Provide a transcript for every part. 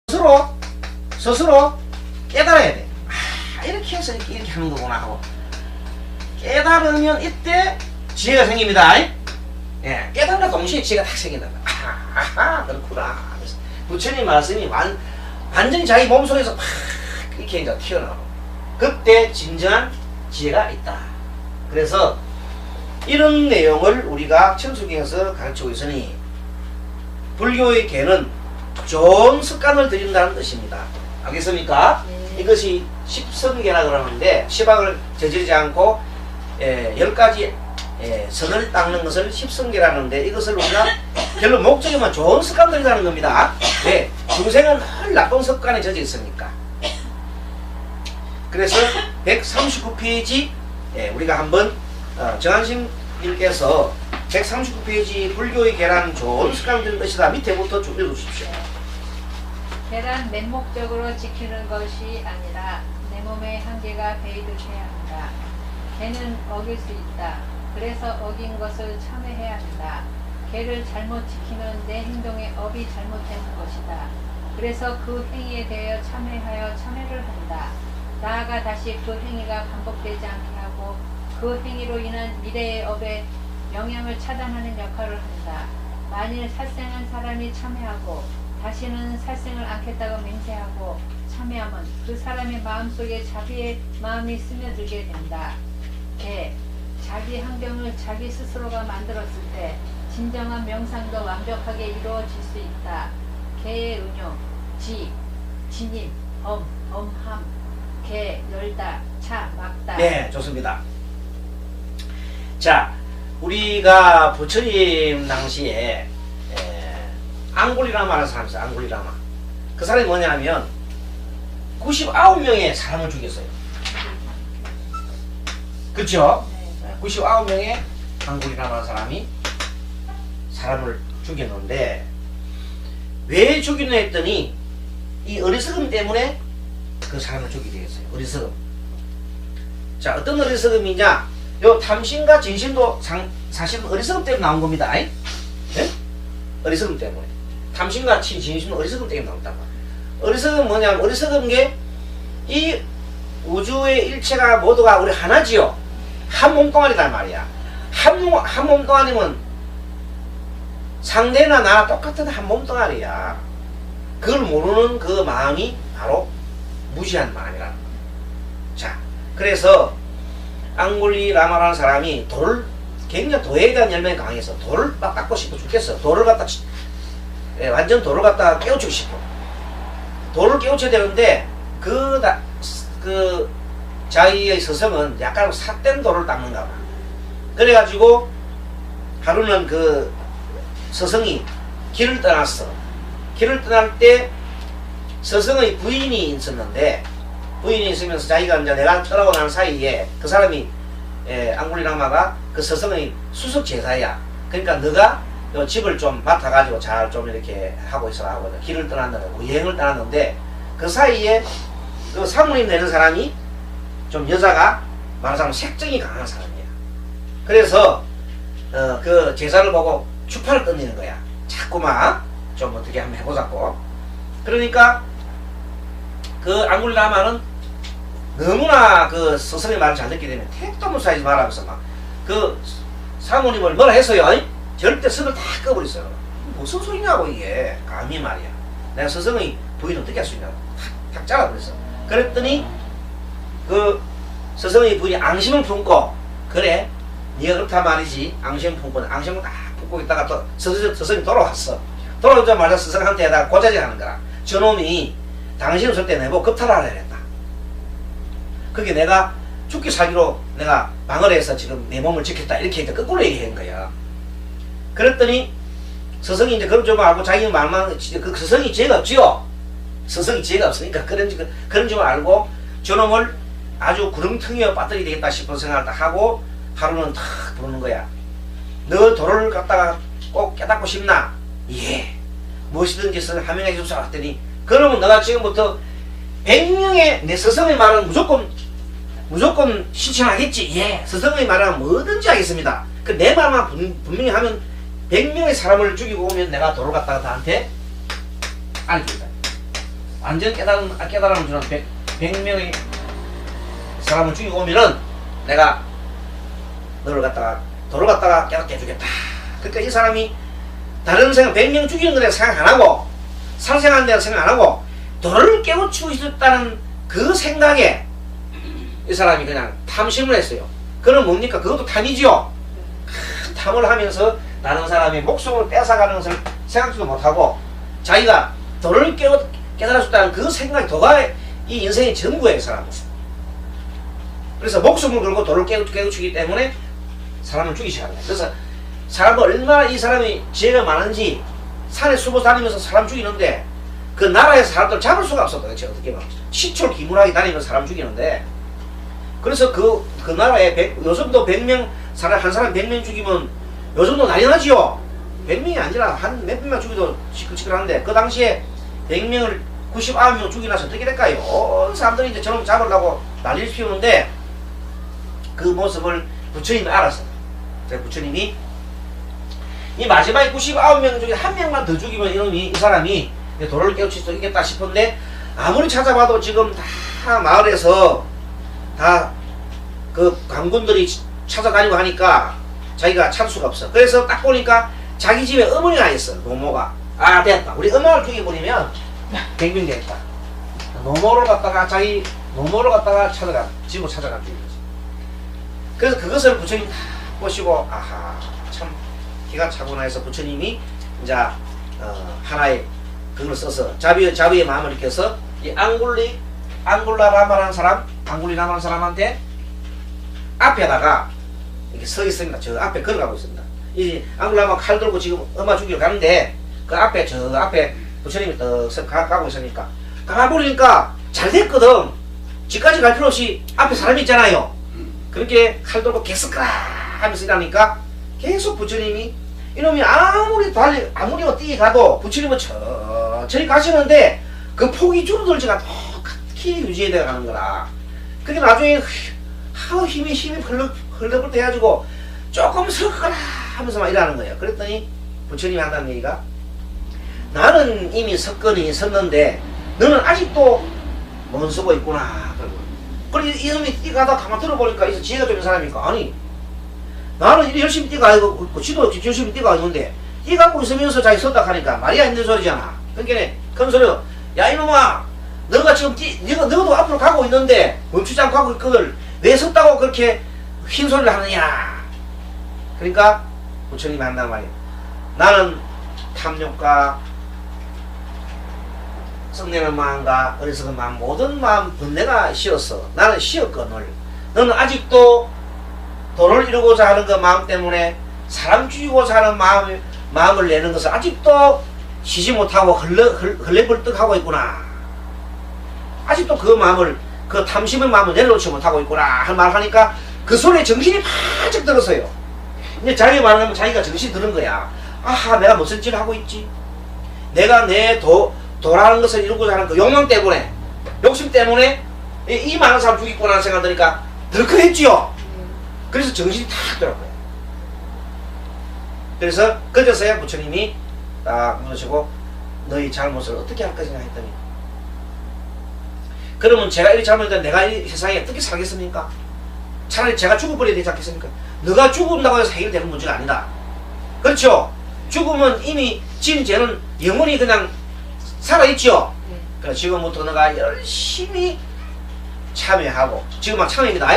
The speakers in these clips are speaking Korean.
스스로 깨달아야 돼. 아, 이렇게 해서 이렇게 하는 거구나 하고 깨달으면 이때 지혜가 생깁니다. 예, 깨달음과 동시에 지혜가 딱 생긴다. 아하, 그렇구나. 그래서 부처님 말씀이 완전히 자기 몸속에서 팍 이렇게 이제 튀어나오고 그때 진정한 지혜가 있다. 그래서 이런 내용을 우리가 천수경에서 가르치고 있으니 불교의 개는 좋은 습관을 들인다는 뜻입니다. 알겠습니까? 네. 이것이 십성계라 그러는데 시박을 저지르지 않고 10가지 선을 닦는 것을 십성계라는데 이것을 우리가 결론 목적이면 좋은 습관들이라는 겁니다. 네, 중생은 늘 나쁜 습관에 젖어 있으니까. 그래서 139페이지 우리가 한번 정한심님께서 139페이지 불교의 계란 좋은 습관들 뜻이다 밑에부터 쭉 읽어주십시오. 계란 맹목적으로 지키는 것이 아니라 내 몸의 한계가 배이듯 해야 한다. 개는 어길 수 있다. 그래서 어긴 것을 참회해야 한다. 개를 잘못 지키면 내 행동의 업이 잘못되는 것이다. 그래서 그 행위에 대하여 참회하여 참회를 한다. 나아가 다시 그 행위가 반복되지 않게 하고 그 행위로 인한 미래의 업에 영향을 차단하는 역할을 한다. 만일 살생한 사람이 참회하고 다시는 살생을 않겠다고 맹세하고 참회하면 그 사람의 마음속에 자비의 마음이 스며들게 된다. 개, 자기 환경을 자기 스스로가 만들었을 때 진정한 명상도 완벽하게 이루어질 수 있다. 개의 은유, 지, 진임, 엄함, 개, 열다, 차, 막다. 네, 좋습니다. 자, 우리가 부처님 당시에 앙골리라마라는 사람이 있어요. 앙골리라마. 그 사람이 뭐냐면 99명의 사람을 죽였어요. 그렇죠? 99명의 앙골리라마라는 사람이 사람을 죽였는데 왜 죽였나 했더니 이 어리석음 때문에 그 사람을 죽이게 되었어요. 어리석음. 자, 어떤 어리석음이냐? 요 탐심과 진심도 사실은 어리석음 때문에 나온 겁니다. 예? 어리석음 때문에. 탐심과 진심은 어리석음 때문에 나온다. 어리석음 뭐냐면 어리석은 게 이 우주의 일체가 모두가 우리 하나지요. 한 몸뚱아리란 말이야. 한 몸뚱아리면 상대나 나나 똑같은 한 몸뚱아리야. 그걸 모르는 그 마음이 바로 무시한 마음이라는 거야. 자, 그래서 앙골리 라마라는 사람이 굉장히 도에 대한 열망이 강해서 돌을 막 닦고 싶어 죽겠어. 돌을 갖다 완전 돌을 갖다 깨우치고 싶어. 돌을 깨우쳐야 되는데 그 자기의 스승은 약간 삿된 돌을 닦는가 봐. 그래가지고 하루는 그 스승이 길을 떠났어. 길을 떠날 때 스승의 부인이 있었는데 부인이 있으면서 자기가 이제 내가 떠나고 난 사이에 그 사람이 앙골리라마가 그 스승의 수석 제사야. 그러니까 너가 요 집을 좀 맡아가지고 잘 좀 이렇게 하고 있어라 하고 길을 떠났는데 여행을 떠났는데 그 사이에 그 사모님 되는 사람이 좀 여자가 말하자면 색정이 강한 사람이야. 그래서 그 제사를 보고 추파를 던지는 거야. 자꾸만 좀 어떻게 한번 해보자고. 그러니까 그 앙골리라마는 너무나 그 스승의 말을 잘 듣게 되면 택도 못 사지 말하면서 막 그 사모님을 뭐라 했어요? 절대 선을 다 꺼버렸어요. 무슨 소리냐고 이게. 감히 말이야. 내가 스승의 부인을 어떻게 할 수 있냐고. 탁 잘라버렸어. 그랬더니 그 스승의 부인이 앙심을 품고 그래 네가 그렇단 말이지. 앙심을 품고 앙심을 딱 품고 있다가 또 스승이 돌아왔어. 돌아오자마자 스승한테다가 고자질 하는 거야. 저놈이 당신은 절대 내보고 겁탈하라 했다. 그게 내가 죽기 살기로 내가 방을 해서 지금 내 몸을 지켰다 이렇게 이제 거꾸로 얘기한 거야. 그랬더니 스승이 이제 그런 줄 알고 자기 말만 그 스승이 죄가 없지요. 스승이 죄가 없으니까 그런 줄 알고 저놈을 아주 구렁텅이에 빠뜨리게 되겠다 싶은 생각을 딱 하고 하루는 탁 부르는 거야. 너 돌을 갖다가 꼭 깨닫고 싶나? 예. 무엇이든지 하명해 줍사 했더니 그러면 너가 지금부터 100명의 내 스승의 말은 무조건 실천하겠지. 예. 스승의 말은 뭐든지 하겠습니다. 그 내 말만 분명히 하면 100명의 사람을 죽이고 오면 내가 돌을 갖다가 나한테 알려준다. 완전 깨달음을 주는 100명의 사람을 죽이고 오면은 내가 너를 갖다가 돌을 갖다가 깨닫게 해주겠다. 그러니까 이 사람이 다른 생각 100명 죽이는 거에 생각 안 하고 상생하는 데 생각 안 하고 돌을 깨우치고 싶다는 그 생각에 이 사람이 그냥 탐심을 했어요. 그럼 뭡니까? 그것도 탐이지요. 탐을 하면서 다른 사람의 목숨을 뺏어가는 것을 생각지도 못하고 자기가 돌을 깨달았다는 그 생각이 도가 이 인생의 전부예요. 이 사람은. 그래서 목숨을 걸고 돌을 깨우치기 때문에 사람을 죽이셔야 합니다. 그래서 사람은 얼마나 이 사람이 지혜가 많은지 산에 숨어 다니면서 사람 죽이는데 그 나라에서 사람들 잡을 수가 없었다. 그렇지? 어떻게 보면 시철 기문하게 다니면서 사람 죽이는데 그래서 그 나라에 요즘도 100명 한 사람 100명 죽이면 요즘도 난리 나지요. 100명이 아니라 한 몇백 명 죽이도 시끌시끌한데 그 당시에 100명을 99명 죽이나서 어떻게 될까요? 사람들이 이제 저놈 잡으려고 난리를 피우는데 그 모습을 부처님이 알았어요. 그래서 부처님이 이 마지막에 99명 중에 한 명만 더 죽이면 이 사람이 돌을 깨우칠 수 있겠다 싶은데 아무리 찾아봐도 지금 다 마을에서 다 그 강군들이 찾아다니고 하니까 자기가 찾을 수가 없어. 그래서 딱 보니까 자기 집에 어머니가 있어. 노모가. 아 됐다. 우리 엄마를 죽여버리면 100명 되겠다. 노모를 갖다가 집으로 찾아가 죽이지. 그래서 그것을 부처님 다 보시고 아하 참 기가 차구나 해서 부처님이 이제 하나의 그걸 써서 자비의 마음을 일으켜서 이 앙굴라라마라는 사람한테 앞에다가 이렇게 서 있습니다. 저 앞에 걸어가고 있습니다. 이 앙굴라마 칼 들고 지금 엄마 죽이러 가는데 그 앞에 저 앞에 부처님이 떡 가고 있으니까 가보니까 잘 됐거든. 집까지 갈 필요 없이 앞에 사람이 있잖아요. 그렇게 칼 들고 계속 하면서 일하니까 계속 부처님이 이놈이 아무리 뛰게 가도 부처님은 천천히 가시는데 그 폭이 줄어들지가 똑같이 유지해야 가는 거라. 그게 나중에 힘이 헐렁헐렁 돼가지고 조금 섞어라 하면서 막 일하는 거예요. 그랬더니 부처님이 한다는 얘기가 나는 이미 섰는데 너는 아직도 못 쓰고 있구나. 그리고 이놈이 뛰가다 가만 들어보니까 이 지혜가 좀 있는 사람이니까 아니 나는 열심히 뛰어가고 지도 열심히 뛰어가고 있는데 뛰어가고 있으면서 자기 섰다 하니까 말이 안 되는 소리잖아. 그러니까 큰 소리로 야 이놈아 너가 지금 너도 앞으로 가고 있는데 멈추지 않고 하고 그걸 왜 섰다고 그렇게 흰소리를 하느냐. 그러니까 부처님이 한단 말이에요. 나는 탐욕과 성내는 마음과 어리석은 마음 모든 마음 번뇌가 씌었어. 나는 씌었거늘 너는 아직도 도를 이루고자 하는 그 마음 때문에 사람 죽이고자 하는 마음을 내는 것을 아직도 쉬지 못하고 헐레벌떡하고 있구나. 아직도 그 탐심의 마음을 내려놓지 못하고 있구나 할 말 하니까 그 소리에 정신이 바짝 들었어요. 이제 자기 말하면 자기가 정신 드는 거야. 아하 내가 무슨 짓을 하고 있지. 내가 내 도라는 것을 이루고자 하는 그 욕망 때문에 욕심 때문에 이 많은 사람 죽이구나 하는 생각 드니까 덜컥했지요. 그래서 정신이 탁 들었고요. 그래서 그제서야 부처님이 딱 물으시고 너희 잘못을 어떻게 할 것이냐 했더니 그러면 제가 이리 잘못했는데 내가 이 세상에 어떻게 살겠습니까? 차라리 제가 죽어버려야 되지 않겠습니까? 너가 죽은다고 해서 해결되는 문제가 아니다. 그렇죠? 죽으면 이미 지은 죄는 영원히 그냥 살아있죠? 그래서 지금부터 너가 열심히 참여하고 지금 막 참여입니다.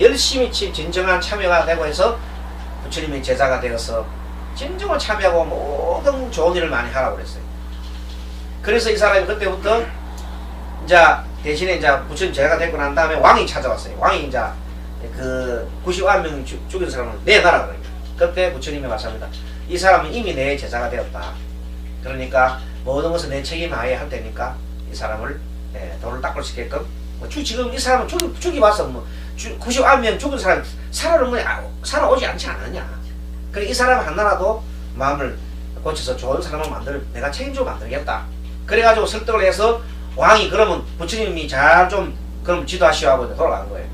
열심히 진정한 참여가 되고 해서 부처님의 제자가 되어서 진정한 참여하고 모든 좋은 일을 많이 하라고 그랬어요. 그래서 이 사람이 그때부터 이제 대신에 이제 부처님 제자가 되고 난 다음에 왕이 찾아왔어요. 왕이 이제 그 99명 죽인 사람을 내놔라 그래요. 그때 부처님이 말씀합니다. 이 사람은 이미 내 제자가 되었다. 그러니까 모든 것을 내 책임 하에 할 테니까 이 사람을 도를 닦을 수 있게끔 지금 이 사람은 죽이봐서 99명 죽은 사람 살아오지 않지 않았냐. 그래 이 사람 하나라도 마음을 고쳐서 좋은 사람을 내가 책임지고 만들겠다. 그래가지고 설득을 해서 왕이 그러면 부처님이 잘 좀 그럼 지도하시오 하고 돌아간 거예요.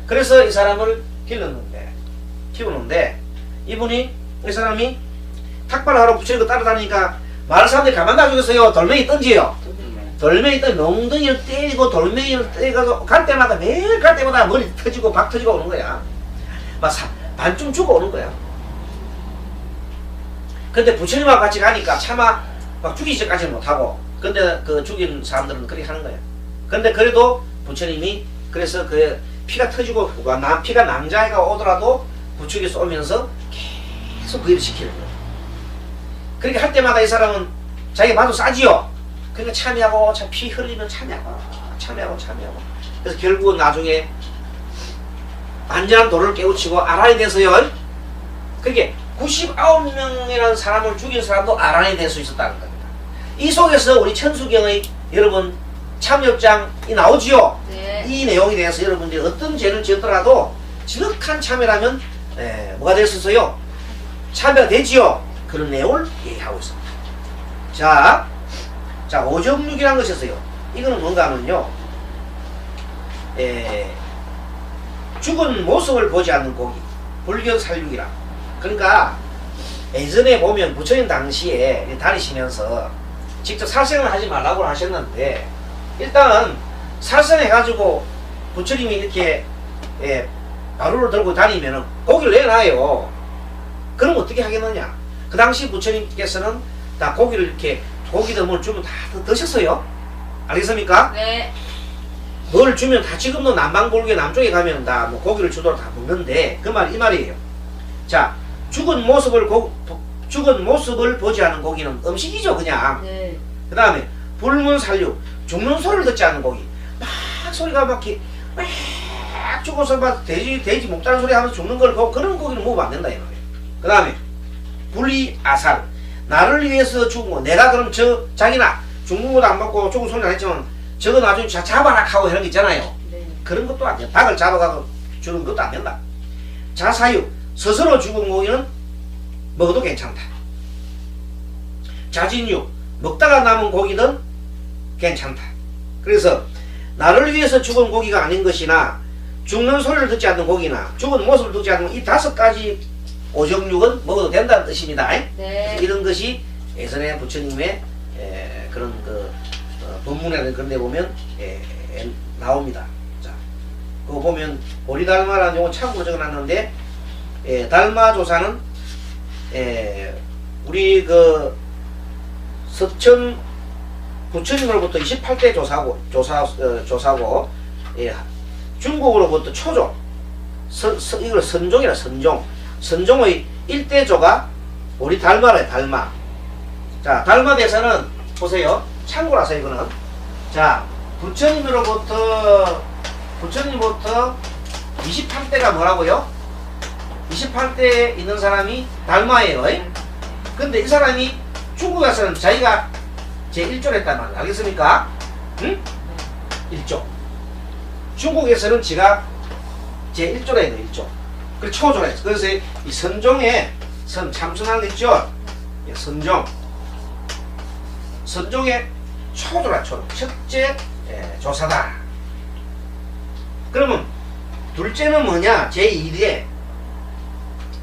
그래서 이 사람을 키우는데 이 사람이 탁발을 하러 부처님을 따라다니니까 마을 사람들이 가만 놔주겠어요? 돌멩이 던지요. 돌멩이 또 몽둥이를 때리고 돌멩이를 때리고 갈 때마다 매일 갈 때마다 머리 터지고 박 터지고 오는 거야. 막 반쯤 죽어 오는 거야. 근데 부처님하고 같이 가니까 차마 막 죽이기 전까지는 못하고, 근데 그 죽인 사람들은 그렇게 하는 거야. 근데 그래도 부처님이 그래서 그 피가 터지고 피가 낭자해가 오더라도 부축이 쏘면서 계속 그 일을 시키는 거야. 그렇게 할 때마다 이 사람은 자기 마도 싸지요. 그러니까 참여하고 피 흘리면 참여하고. 그래서 결국은 나중에 안전한 도를 깨우치고 아란이 돼서요. 그게 99명이라는 사람을 죽인 사람도 아란이 될 수 있었다는 겁니다. 이 속에서 우리 천수경의 여러분 참여장이 나오지요. 네. 이 내용에 대해서 여러분들이 어떤 죄를 지었더라도 지극한 참여라면 뭐가 될 수 있어요? 참여가 되지요. 그런 내용을 얘기하고 있습니다. 자, 오정육이라는 것이 있어요. 이거는 뭔가 하면요, 죽은 모습을 보지 않는 고기, 불견살육이라. 그러니까 예전에 보면 부처님 당시에 다니시면서 직접 살생을 하지 말라고 하셨는데, 일단은 살생해가지고 부처님이 이렇게 가루를 들고 다니면은 고기를 내놔요. 그럼 어떻게 하겠느냐? 그 당시 부처님께서는 다 고기를 이렇게 고기덤을 주면 다 드셨어요. 알겠습니까? 네. 뭘 주면 다 지금도 남방불교 남쪽에 가면 다 뭐 고기를 주도록 다 먹는데 이 말이에요. 자, 죽은 모습을 보지 않은 고기는 음식이죠, 그냥. 네. 그 다음에 불문살육, 죽는 소리를 듣지 않는 고기. 막 소리가 막 죽어서 막 돼지 목 자는 소리 하면서 죽는 걸 보고 그런 고기는 먹으면 안 된다 이 말이에요. 그 다음에 불이아살, 나를 위해서 죽은 거. 내가 그럼 자기나 죽는 것도 안 먹고 죽은 소리는 안 했지만 저거 나중에 잡아라 하고 이런 거 있잖아요. 네. 그런 것도 안 돼. 닭을 잡아가고 주는 것도 안 된다. 자사육, 스스로 죽은 고기는 먹어도 괜찮다. 자진육, 먹다가 남은 고기는 괜찮다. 그래서 나를 위해서 죽은 고기가 아닌 것이나 죽는 소리를 듣지 않는 고기나 죽은 모습을 듣지 않는 이 5가지 오정육은 먹어도 된다는 뜻입니다. 네. 이런 것이 예전에 부처님의 그런 법문이라는 그런 데 보면 나옵니다. 자, 그거 보면 보리달마라는 용어 참고로 적어놨는데, 달마조사는 우리 그 석천 부처님으로부터 28대 조사고 중국으로부터 초조 이걸 선종이라 선종의 1대조가 우리 달마래 달마. 자, 달마 대사는 보세요. 참고로 하세요, 이거는. 자, 부처님으로부터 28대가 뭐라고요? 28대에 있는 사람이 달마예요. 근데 이 사람이 중국에서는 자기가 제1조를 했단 말이에요. 알겠습니까? 응? 1조. 중국에서는 지가 제1조라 해요, 1조. 그래서 초조라 했어. 그래서 이 선종에 참선하는 거 있죠? 선종의 초조라, 첫째 조사다. 그러면 둘째는 뭐냐? 제2대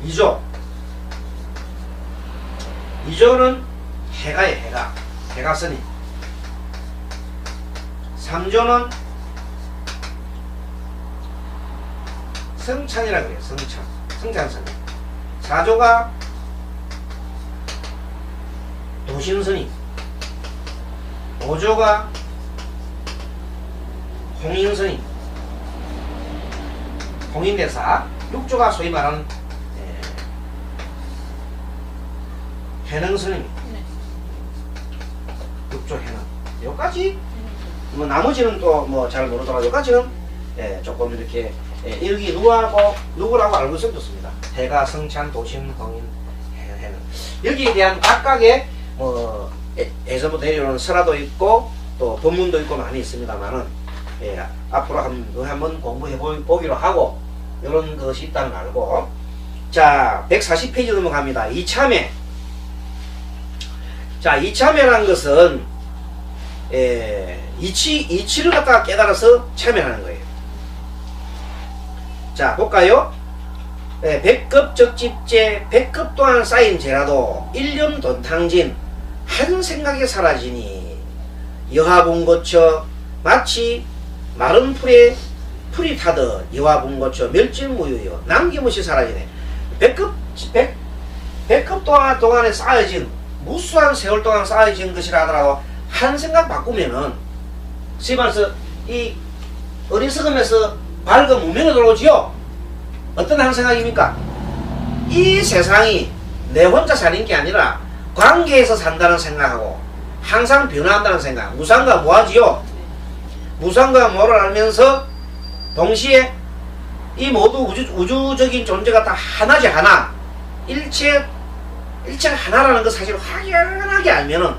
2조. 2조는 해가예요, 해가 스님. 3조는 성찬이라 그래요. 성찬 스님. 4조가 도신 스님. 5조가 홍인 스님. 홍인대사. 6조가 소위 말하는 해능 스님. 6조 해능. 여기까지. 뭐 나머지는 또 뭐 잘 모르더라도 여기까지는 조금 이렇게 여기 누구라고 알고 있으면 좋습니다. 해가, 성찬, 도심, 홍인, 해능. 여기에 대한 각각의 뭐 예전부터 내려오는 설화도 있고 또 법문도 있고 많이 있습니다만은 앞으로 한번 공부해 보기로 하고 이런 것이 있다는 걸 알고. 자, 140페이지 넘어갑니다. 이참회. 자, 이참회라는 것은 이치를 갖다가 깨달아서 참회하는 거예요. 자, 볼까요? 백급 적집제, 백급 동안 쌓인 죄라도 1년 돈탕진 한 생각에 사라지니 여하분 거쳐 마치 마른 풀에 풀이 타듯 여하분 거쳐 멸질무유여 남김없이 사라지네. 백급 동안에 쌓여진 무수한 세월 동안 쌓여진 것이라 하더라도 한 생각 바꾸면은 시발서 이 어리석음에서 밝은 무명에 들어오지요. 어떤 한 생각입니까? 이 세상이 내 혼자 사는 게 아니라 관계에서 산다는 생각하고 항상 변화한다는 생각. 무상과 무하지요. 무상과 무를 알면서 동시에 이 모두 우주적인 존재가 다 하나지 하나. 일체가 하나라는 거 사실 확연하게 알면은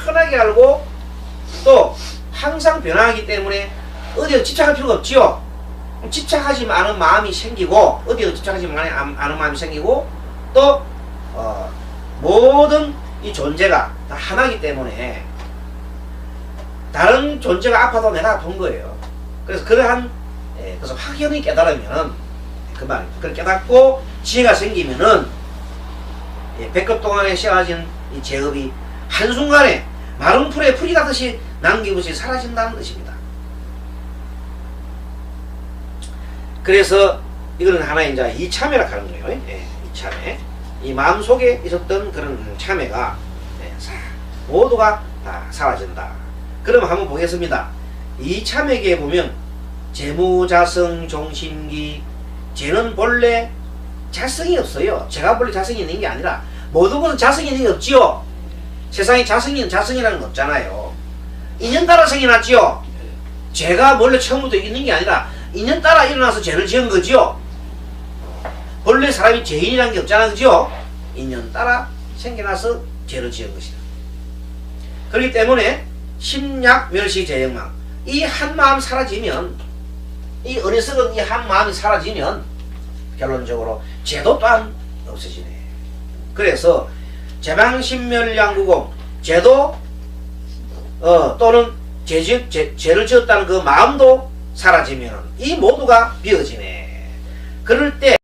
확연하게 알고 또 항상 변화하기 때문에 어디에 집착할 필요가 없지요. 집착하지 않은 마음이 생기고 어디에 집착하지 않은 마음이 생기고 또 모든 이 존재가 다 하나이기 때문에 다른 존재가 아파도 내가 아픈 거예요. 그래서 그러한 그래서 확연히 깨달으면 그 말 그걸 깨닫고 지혜가 생기면은 백급 동안에 씌워진 이 제업이 한순간에 마른 풀에 풀이 가듯이 남김없이 사라진다는 것입니다. 그래서 이거는 하나의 이제 이참회라 하는 거예요. 이참회. 이 마음속에 있었던 그런 참회가 모두가 다 사라진다. 그럼 한번 보겠습니다. 이참회기에 보면 재무자성 종심기 쟤는 본래 자성이 없어요. 제가 본래 자성이 있는 게 아니라 모든 것은 자성이 있는 게 없지요. 세상에 자성이라는 건 없잖아요. 인연 따라 생겨났지요. 제가 원래 처음부터 있는 게 아니라 인연 따라 일어나서 죄를 지은 거지요. 본래 사람이 죄인이라는 게 없잖아, 그죠? 인연 따라 생겨나서 죄를 지은 것이다. 그렇기 때문에 심약 멸시 재영망 이 한 마음 사라지면 이 어리석은 이 한 마음이 사라지면 결론적으로 죄도 또한 없어지네. 그래서 제방신멸양구공 죄도 또는 죄를 지었다는 그 마음도 사라지면 이 모두가 비어지네. 그럴 때